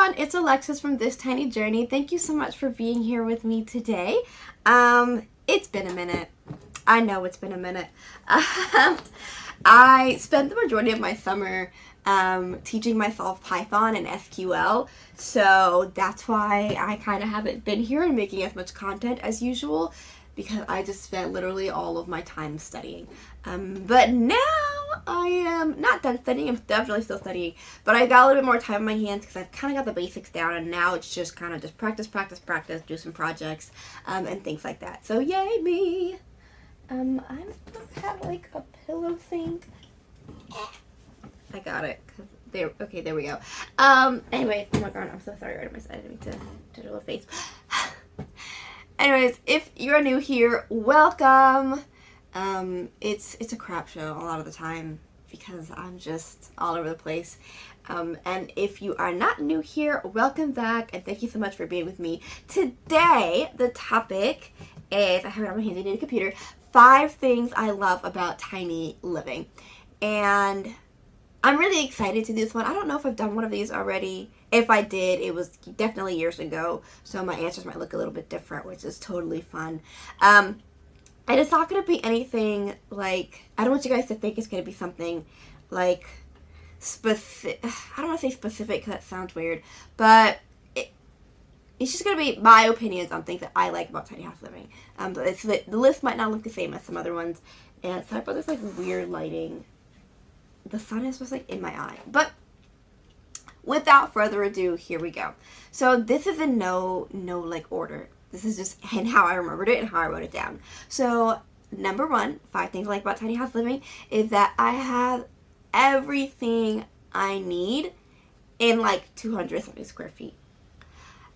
everyone, it's Alexis from This Tiny Journey. Thank you so much for being here with me today. It's been a minute. I know it's been a minute. I spent the majority of my summer teaching myself Python and SQL, so that's why I kind of haven't been here and making as much content as usual, because I just spent literally all of my time studying. But now I am not done studying. I'm definitely still studying, but I got a little bit more time on my hands because I've kind of got the basics down, and now it's just kind of just practice, do some projects, and things like that. So yay me! I'm supposed to have like a pillow thing. I got it. Okay, there we go. Anyway, oh my god, I'm so sorry. Right on my side, I didn't mean to do a face. Anyways, if you're new here, welcome. It's a crap show a lot of the time because I'm just all over the place. And if you are not new here, welcome back, and thank you so much for being with me. Today, the topic is, I have it on my handy dandy computer, 5 things I love about tiny living. And I'm really excited to do this one. I don't know if I've done one of these already. If I did, it was definitely years ago, so my answers might look a little bit different, which is totally fun. And it's not going to be anything like, I don't want you guys to think it's going to be something like specific. I don't want to say specific because that sounds weird, but it's just going to be my opinions on things that I like about tiny house living. But the list might not look the same as some other ones, and sorry about this like weird lighting. The sun is just like in my eye. But without further ado, here we go. So this is in no like order. This is just and how I remembered it and how I wrote it down. So number 1, 5 things I like about tiny house living is that I have everything I need in like 200 something square feet.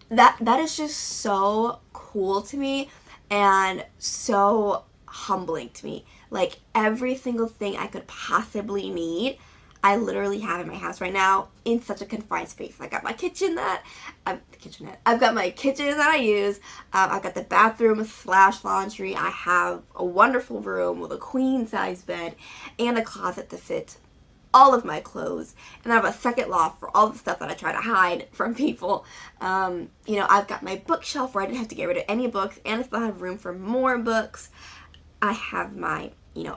That is just so cool to me and so humbling to me. Like every single thing I could possibly need, I literally have in my house right now in such a confined space. I got my kitchenette. I've got my kitchen that I use. I've got the bathroom / laundry. I have a wonderful room with a queen size bed and a closet to fit all of my clothes, and I have a second loft for all the stuff that I try to hide from people. I've got my bookshelf where I didn't have to get rid of any books, and I still have room for more books. I have my,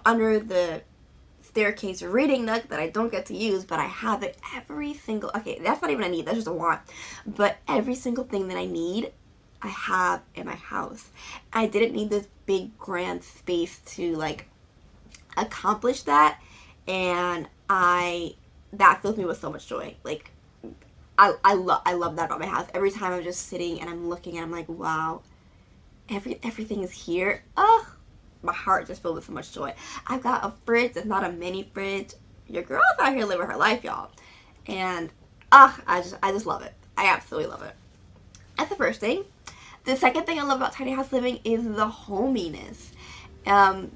under the staircase reading nook that I don't get to use, but I have it every single, okay, that's not even a need, that's just a want, but every single thing that I need, I have in my house. I didn't need this big grand space to like accomplish that, and that fills me with so much joy. Like, I love that about my house. Every time I'm just sitting and I'm looking and I'm like, wow, everything is here. Oh, my heart just filled with so much joy. I've got a fridge that's not a mini fridge. Your girl's out here living her life, y'all. And, I just love it. I absolutely love it. That's the first thing. The second thing I love about tiny house living is the hominess.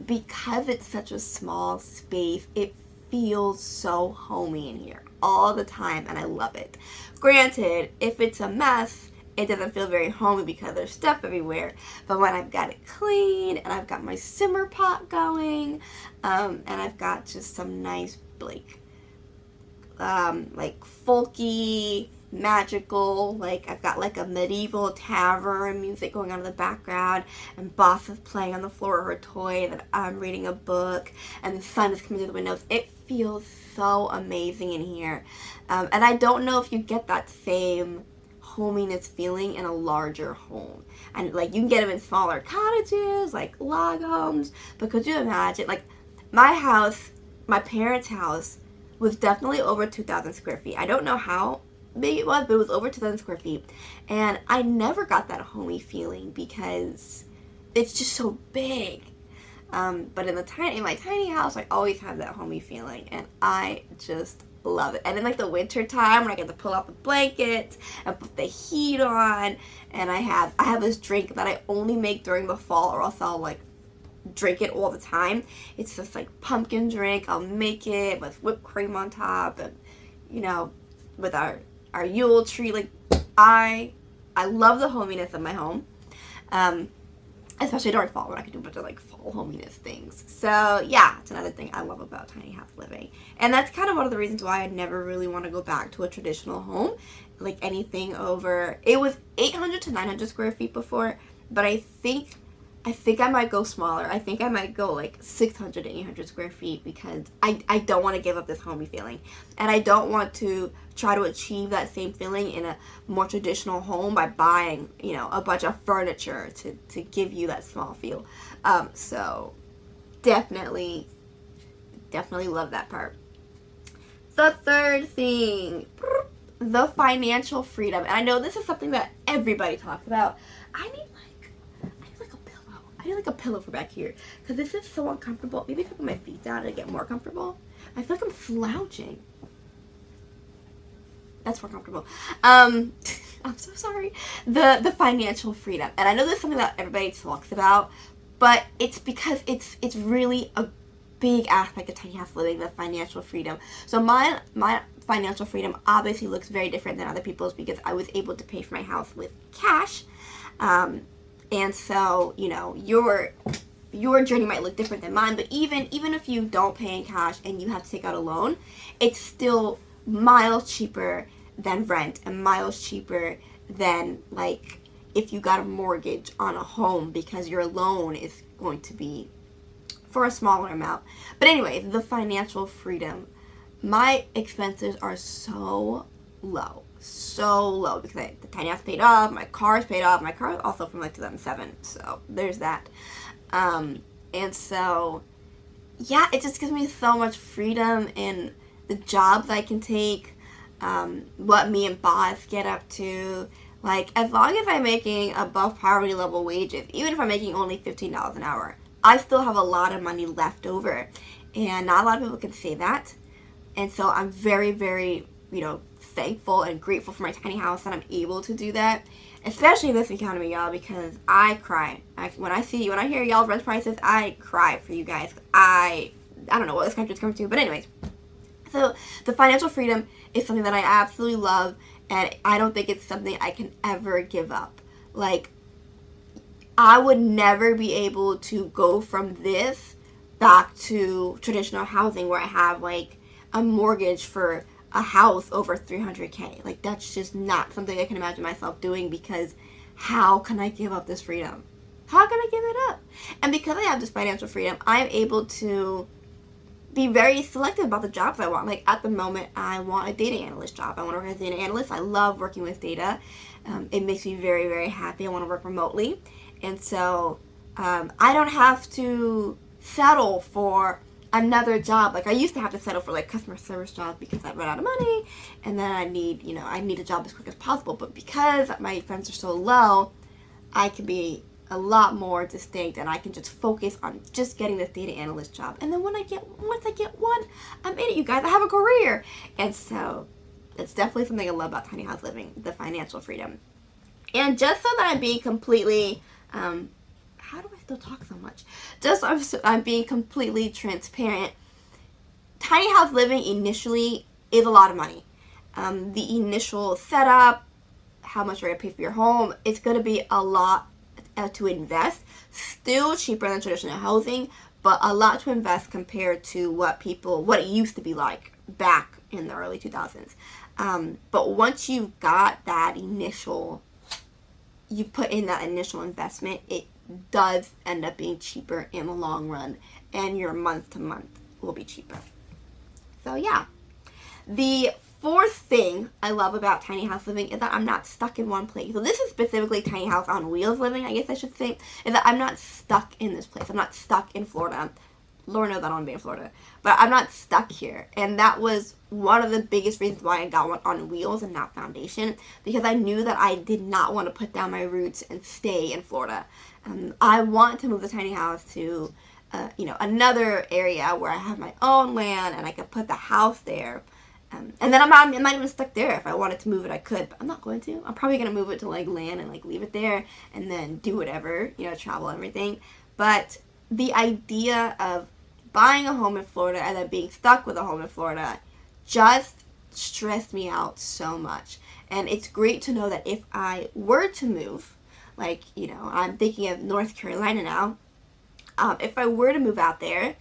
Because it's such a small space, it feels so homey in here all the time, and I love it. Granted, if it's a mess, it doesn't feel very homey because there's stuff everywhere, but when I've got it clean and I've got my simmer pot going, and I've got just some nice like folky, magical, like I've got like a medieval tavern music going on in the background, and Boss is playing on the floor of her toy, and I'm reading a book, and the sun is coming through the windows. It feels so amazing in here, and I don't know if you get that same hominess feeling in a larger home, and like you can get them in smaller cottages like log homes, but could you imagine, like my house, my parents' house was definitely over 2,000 square feet. I don't know how big it was, but it was over 2,000 square feet, and I never got that homey feeling because it's just so big. But in my tiny house, I always have that homey feeling, and I just love it. And in like the winter time when I get to pull out the blanket and put the heat on, and I have this drink that I only make during the fall, or else I'll like drink it all the time. It's just like pumpkin drink. I'll make it with whipped cream on top, and with our Yule tree. Like I love the hominess of my home. especially during fall when I can do a bunch of like fall hominess things. So yeah, it's another thing I love about tiny house living. And that's kind of one of the reasons why I never really want to go back to a traditional home. Like anything over, it was 800 to 900 square feet before, but I think I might go smaller. I think I might go like 600 to 800 square feet because I don't want to give up this homey feeling. And I don't want to try to achieve that same feeling in a more traditional home by buying, a bunch of furniture to give you that small feel. So definitely love that part. The third thing, the financial freedom. And I know this is something that everybody talks about. I need like a pillow for back here because this is so uncomfortable. Maybe if I put my feet down and get more comfortable. I feel like I'm slouching. That's more comfortable. I'm so sorry. The financial freedom, and I know this is something that everybody talks about, but it's because it's really a big aspect of tiny house living, the financial freedom. So my financial freedom obviously looks very different than other people's because I was able to pay for my house with cash. And so, your journey might look different than mine, but even if you don't pay in cash and you have to take out a loan, it's still miles cheaper than rent and miles cheaper than like if you got a mortgage on a home because your loan is going to be for a smaller amount. But anyway, the financial freedom. My expenses are so low because the tiny house paid off, my car's paid off. My car is also from like 2007, so there's that. And so yeah, it just gives me so much freedom in the jobs I can take, what me and boss get up to. Like, as long as I'm making above poverty level wages, even if I'm making only $15 an hour, I still have a lot of money left over. And not a lot of people can say that. And so I'm very, very, thankful and grateful for my tiny house that I'm able to do that. Especially in this economy, y'all, because I cry. When I hear y'all's rent prices, I cry for you guys. I don't know what this country's coming to, but anyways. So the financial freedom is something that I absolutely love, and I don't think it's something I can ever give up. Like, I would never be able to go from this back to traditional housing where I have like a mortgage for a house over $300K. Like, that's just not something I can imagine myself doing because how can I give up this freedom? How can I give it up? And because I have this financial freedom, I'm able to be very selective about the jobs I want. Like, at the moment, I want a data analyst job. I want to work as a data analyst. I love working with data. It makes me very, very happy. I want to work remotely. And so I don't have to settle for another job. Like, I used to have to settle for like customer service jobs because I run out of money, and then I need a job as quick as possible. But because my expenses are so low, I can be a lot more distinct, and I can just focus on just getting this data analyst job. And then once I get one, I'm in it, you guys. I have a career. And so it's definitely something I love about tiny house living, the financial freedom. And just so that I'm being completely how do I still talk so much? Just so I'm being completely transparent. Tiny house living initially is a lot of money. The initial setup, how much you're going to pay for your home, it's going to be a lot to invest. Still cheaper than traditional housing, but a lot to invest compared to what it used to be like back in the early 2000s. But once you've got that you put in that initial investment, it does end up being cheaper in the long run, and your month to month will be cheaper. So yeah. The fourth thing I love about tiny house living is that I'm not stuck in one place. So this is specifically tiny house on wheels living, I guess I should say, is that I'm not stuck in this place. I'm not stuck in Florida. Lord knows I don't want to be in Florida, but I'm not stuck here. And that was one of the biggest reasons why I got one on wheels and not foundation, because I knew that I did not want to put down my roots and stay in Florida. I want to move the tiny house to, another area where I have my own land and I could put the house there. And then I'm not even stuck there. If I wanted to move it, I could, but I'm not going to. I'm probably going to move it to like land and like leave it there and then do whatever, travel and everything. But the idea of buying a home in Florida and then being stuck with a home in Florida just stressed me out so much. And it's great to know that if I were to move, Like, I'm thinking of North Carolina now. If I were to move out there,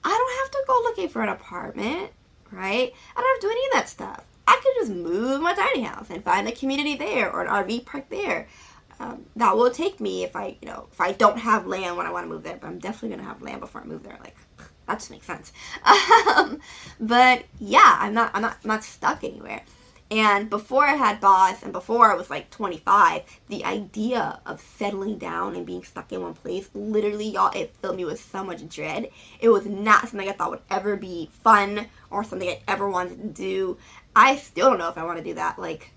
I don't have to go looking for an apartment, right? I don't have to do any of that stuff. I could just move my tiny house and find a community there or an RV park there. That will take me if I don't have land when I want to move there. But I'm definitely gonna have land before I move there. Like, that just makes sense. But yeah, I'm not stuck anywhere. And before I had Boss and before I was like 25, the idea of settling down and being stuck in one place, literally, y'all, it filled me with so much dread. It was not something I thought would ever be fun or something I ever wanted to do. I still don't know if I want to do that. Like,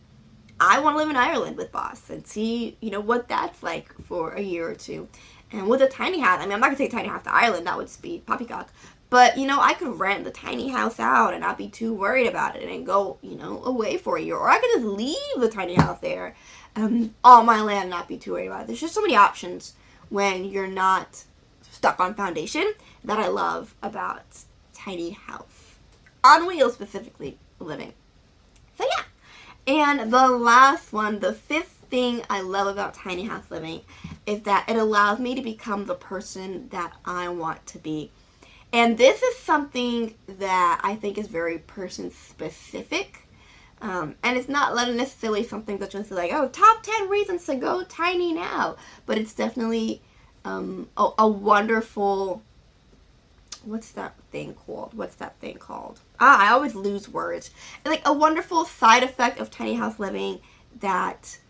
I want to live in Ireland with Boss and see, what that's like for a year or two. And with a tiny house, I mean, I'm not going to take a tiny house to Ireland. That would just be poppycock. But, I could rent the tiny house out and not be too worried about it and go, away for a year. Or I could just leave the tiny house there, on my land, and not be too worried about it. There's just so many options when you're not stuck on foundation that I love about tiny house. On wheels, specifically, living. So, yeah. And the last one, the fifth thing I love about tiny house living is that it allows me to become the person that I want to be. And this is something that I think is very person specific. And it's not necessarily something that's just like, oh, top 10 reasons to go tiny now. But it's definitely a wonderful, what's that thing called? I always lose words. Like a wonderful side effect of tiny house living that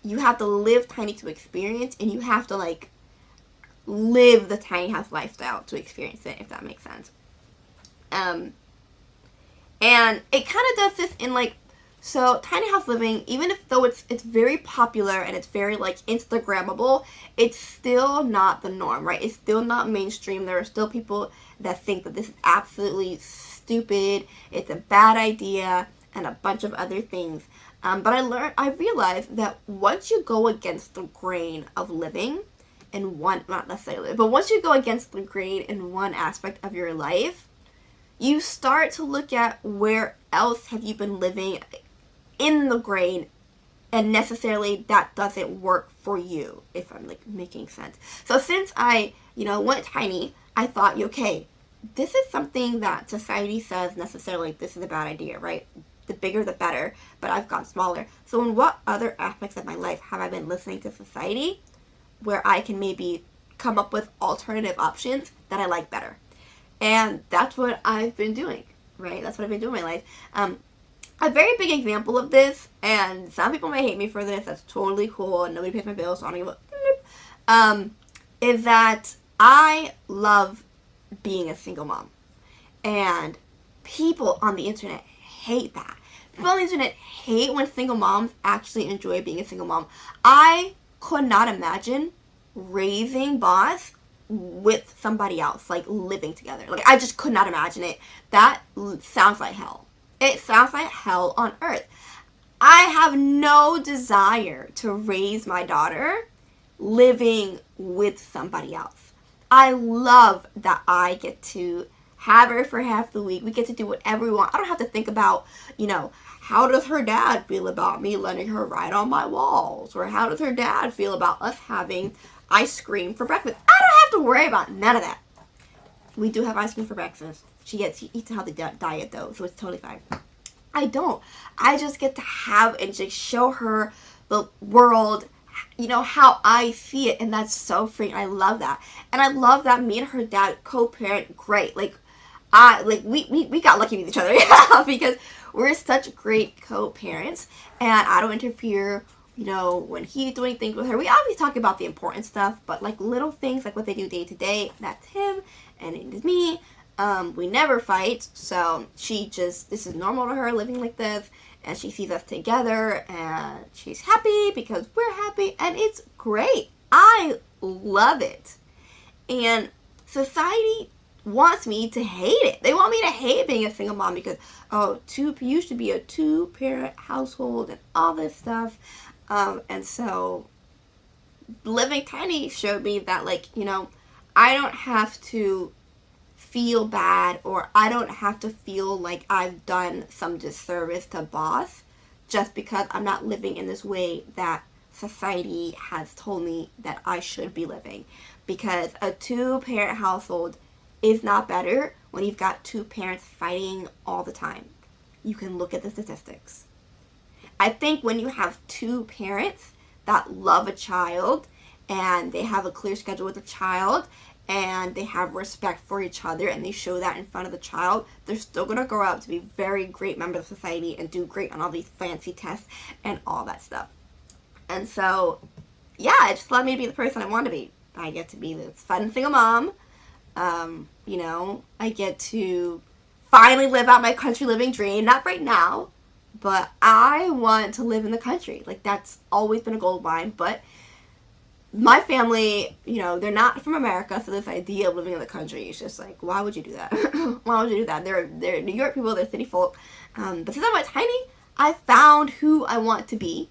you have to live tiny to experience, and you have to like live the tiny house lifestyle to experience it, if that makes sense. And it kind of does this in like, so tiny house living, even if though it's very popular and it's very like Instagrammable, it's still not the norm, right? It's still not mainstream. There are still people that think that this is absolutely stupid, it's a bad idea, and a bunch of other things. But I realized that once you go against the grain of living, not necessarily, but once you go against the grain in one aspect of your life, you start to look at where else have you been living in the grain, and necessarily that doesn't work for you, if I'm like making sense. So since I, went tiny, I thought, okay, this is something that society says necessarily this is a bad idea, right? The bigger the better, but I've gone smaller. So in what other aspects of my life have I been listening to society where I can maybe come up with alternative options that I like better? And that's what I've been doing, right? That's what I've been doing in my life. A very big example of this, and some people may hate me for this, that's totally cool, and nobody pays my bills, so I don't give a is that I love being a single mom. And people on the internet hate that. People on the internet hate when single moms actually enjoy being a single mom. I could not imagine raising Boss with somebody else, like living together. Like, I just could not imagine it. That sounds like hell. It sounds like hell on earth. I have no desire to raise my daughter living with somebody else. I love that I get to have her for half the week. We get to do whatever we want. I don't have to think about, how does her dad feel about me letting her ride on my walls? Or how does her dad feel about us having ice cream for breakfast? I don't have to worry about none of that. We do have ice cream for breakfast. She eats a healthy diet though, so it's totally fine. I don't. I just get to have and just show her the world, how I see it, and that's so freeing. I love that. And I love that me and her dad co-parent great. We got lucky with each other because we're such great co-parents, and I don't interfere, when he's doing things with her. We always talk about the important stuff, but like little things like what they do day to day, that's him and it is me. We never fight, so this is normal to her living like this, and she sees us together, and she's happy because we're happy, and it's great. I love it. And society wants me to hate it. They want me to hate being a single mom because, you should be a 2-parent household and all this stuff. And so living tiny showed me that, I don't have to feel bad, or I don't have to feel like I've done some disservice to Boss just because I'm not living in this way that society has told me that I should be living. Because a 2-parent household is not better when you've got 2 parents fighting all the time. You can look at the statistics. I think when you have 2 parents that love a child and they have a clear schedule with the child and they have respect for each other and they show that in front of the child, they're still going to grow up to be very great members of society and do great on all these fancy tests and all that stuff. And so, yeah, it just allowed me to be the person I want to be. I get to be this fun single mom. I get to finally live out my country living dream. Not right now, but I want to live in the country. Like, that's always been a goal of mine. But my family, they're not from America, so this idea of living in the country is just like, why would you do that? Why would you do that? They're New York people, they're city folk. But since I went tiny, I found who I want to be.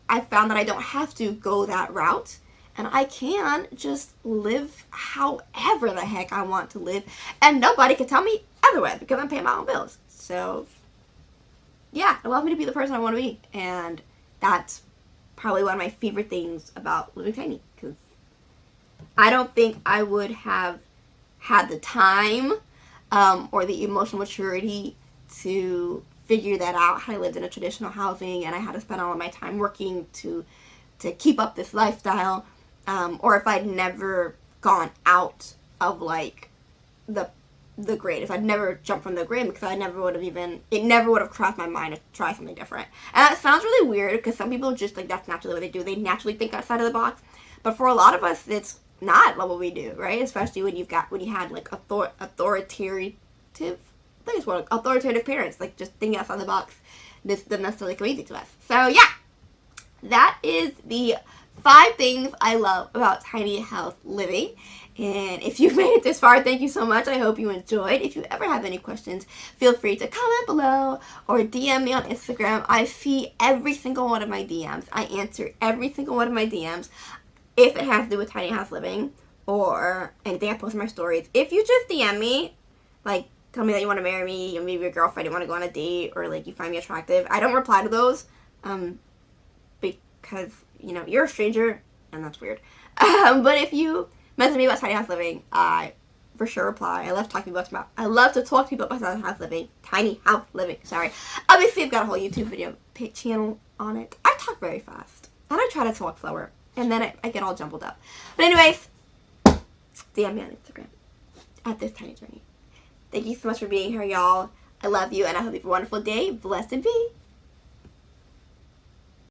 I found that I don't have to go that route. And I can just live however the heck I want to live. And nobody can tell me otherwise because I'm paying my own bills. So, yeah, it allows me to be the person I want to be. And that's probably one of my favorite things about living tiny. Because I don't think I would have had the time or the emotional maturity to figure that out had I lived in a traditional housing and I had to spend all of my time working to keep up this lifestyle. Or if I'd never gone out of like the grade, if I'd never jumped from the grade, because it never would have crossed my mind to try something different. And that sounds really weird because some people just like that's naturally what they do. They naturally think outside of the box. But for a lot of us, it's not what we do, right? Especially when you had like authoritative parents, like just thinking outside the box. This doesn't necessarily come easy to us. So yeah, that is the 5 things I love about tiny house living. And if you've made it this far, thank you so much. I hope you enjoyed. If you ever have any questions, feel free to comment below or DM me on Instagram. I see every single one of my DMs. I answer every single one of my DMs if it has to do with tiny house living or anything I post in my stories. If you just DM me, like tell me that you want to marry me, or maybe your girlfriend, you want to go on a date, or like you find me attractive, I don't reply to those because you're a stranger, and that's weird. But if you message me about tiny house living, I for sure reply. I love to talk to people about tiny house living. Sorry. Obviously, I've got a whole YouTube video channel on it. I talk very fast, and I try to talk slower, and then I get all jumbled up. But anyways, DM me on Instagram at This Tiny Journey. Thank you so much for being here, y'all. I love you, and I hope you have a wonderful day. Blessed be.